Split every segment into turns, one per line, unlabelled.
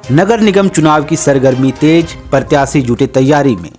नगर निगम चुनाव की सरगर्मी तेज, प्रत्याशी जुटे तैयारी में।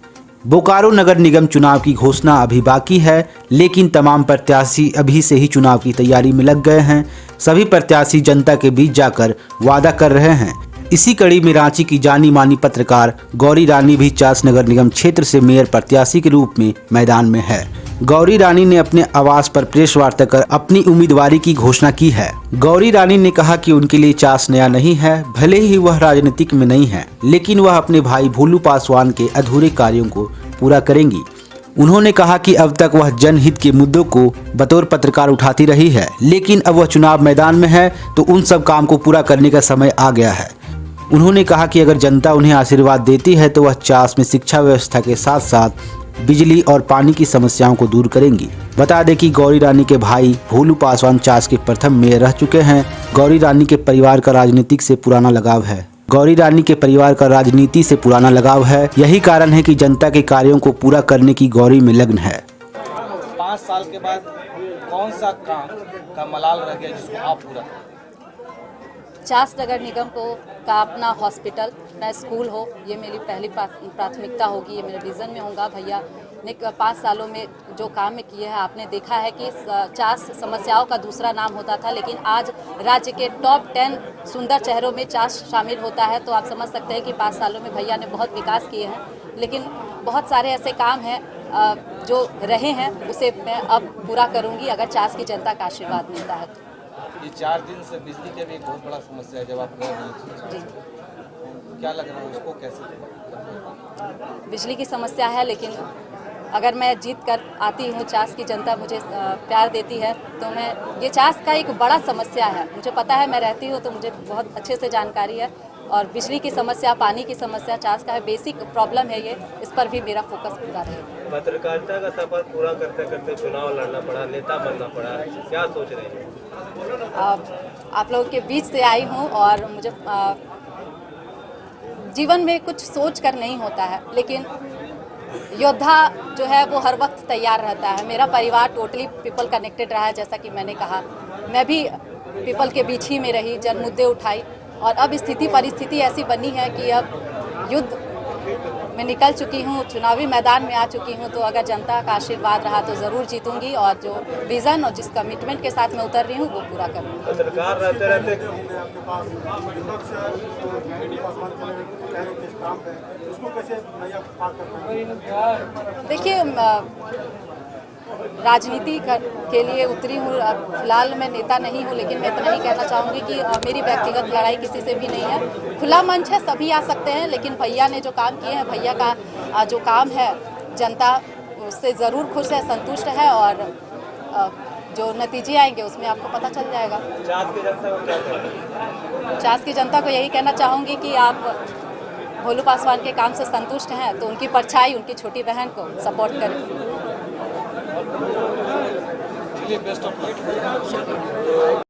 बोकारो नगर निगम चुनाव की घोषणा अभी बाकी है, लेकिन तमाम प्रत्याशी अभी से ही चुनाव की तैयारी में लग गए हैं। सभी प्रत्याशी जनता के बीच जाकर वादा कर रहे हैं। इसी कड़ी में रांची की जानी मानी पत्रकार गौरी रानी भी चास नगर निगम क्षेत्र से मेयर प्रत्याशी के रूप में मैदान में है। गौरी रानी ने अपने आवास पर प्रेस वार्ता कर अपनी उम्मीदवारी की घोषणा की है। गौरी रानी ने कहा कि उनके लिए चास नया नहीं है, भले ही वह राजनीतिक में नहीं है, लेकिन वह अपने भाई भोलू पासवान के अधूरे कार्यों को पूरा करेंगी। उन्होंने कहा कि अब तक वह जनहित के मुद्दों को बतौर पत्रकार उठाती रही है, लेकिन अब वह चुनाव मैदान में है तो उन सब काम को पूरा करने का समय आ गया है। उन्होंने कहा कि अगर जनता उन्हें आशीर्वाद देती है तो वह चास में शिक्षा व्यवस्था के साथ साथ बिजली और पानी की समस्याओं को दूर करेंगी। बता दें कि गौरी रानी के भाई भोलू पासवान चास के प्रथम मेयर रह चुके हैं। गौरी रानी के परिवार का राजनीति से पुराना लगाव है। यही कारण है कि जनता के कार्यों को पूरा करने की गौरी में लग्न है।
5 साल के बाद कौन सा काम का मलाल रह गया जिसको आप पूरा करें?
चास नगर निगम का अपना हॉस्पिटल, अपना स्कूल हो, ये मेरी पहली प्राथमिकता होगी। ये मेरे विज़न में होगा। भैया ने 5 सालों में जो काम में किए हैं, आपने देखा है कि चास समस्याओं का दूसरा नाम होता था, लेकिन आज राज्य के टॉप 10 सुंदर शहरों में चास शामिल होता है। तो आप समझ सकते हैं कि 5 सालों में भैया ने बहुत विकास किए हैं, लेकिन बहुत सारे ऐसे काम हैं जो रहे हैं, उसे मैं अब पूरा करूँगी अगर चास की जनता का आशीर्वाद मिलता है तो।
ये 4 दिन से बिजली की भी एक बहुत बड़ा समस्या है जब आप रह रही
जी,
क्या लग रहा है उसको कैसे?
बिजली की समस्या है, लेकिन अगर मैं जीत कर आती हूँ, चास की जनता मुझे प्यार देती है, तो मैं ये चास का एक बड़ा समस्या है, मुझे पता है, मैं रहती हूँ तो मुझे बहुत अच्छे से जानकारी है। और बिजली की समस्या, पानी की समस्या चास का है, बेसिक प्रॉब्लम है ये, इस पर भी मेरा फोकस पूरा रहेगा।
पत्रकारिता का सफर पूरा करते करते चुनाव लड़ना पड़ा, नेता बनना पड़ा, क्या सोच रहे हैं?
आप लोगों के बीच से आई हूँ और मुझे जीवन में कुछ सोच कर नहीं होता है, लेकिन योद्धा जो है वो हर वक्त तैयार रहता है। मेरा परिवार टोटली पीपल कनेक्टेड रहा है, जैसा कि मैंने कहा, मैं भी पीपल के बीच ही में रही, जन मुद्दे उठाई, और अब परिस्थिति ऐसी बनी है कि अब युद्ध में निकल चुकी हूँ, चुनावी मैदान में आ चुकी हूँ। तो अगर जनता का आशीर्वाद रहा तो ज़रूर जीतूंगी, और जो विज़न और जिस कमिटमेंट के साथ मैं उतर रही हूँ वो पूरा करूँगी।
पत्रकार रहते रहते
देखिए, राजनीति के लिए उतरी हूँ। फिलहाल मैं नेता नहीं हूँ, लेकिन मैं इतना ही कहना चाहूँगी कि मेरी व्यक्तिगत लड़ाई किसी से भी नहीं है। खुला मंच है, सभी आ सकते हैं, लेकिन भैया ने जो काम किए हैं, भैया का जो काम है, जनता उससे ज़रूर खुश है, संतुष्ट है, और जो नतीजे आएंगे उसमें आपको पता चल जाएगा। चास की जनता को यही कहना चाहूँगी कि आप भोलू पासवान के काम से संतुष्ट हैं तो उनकी परछाई, उनकी छोटी बहन को सपोर्ट करें।
Best of luck.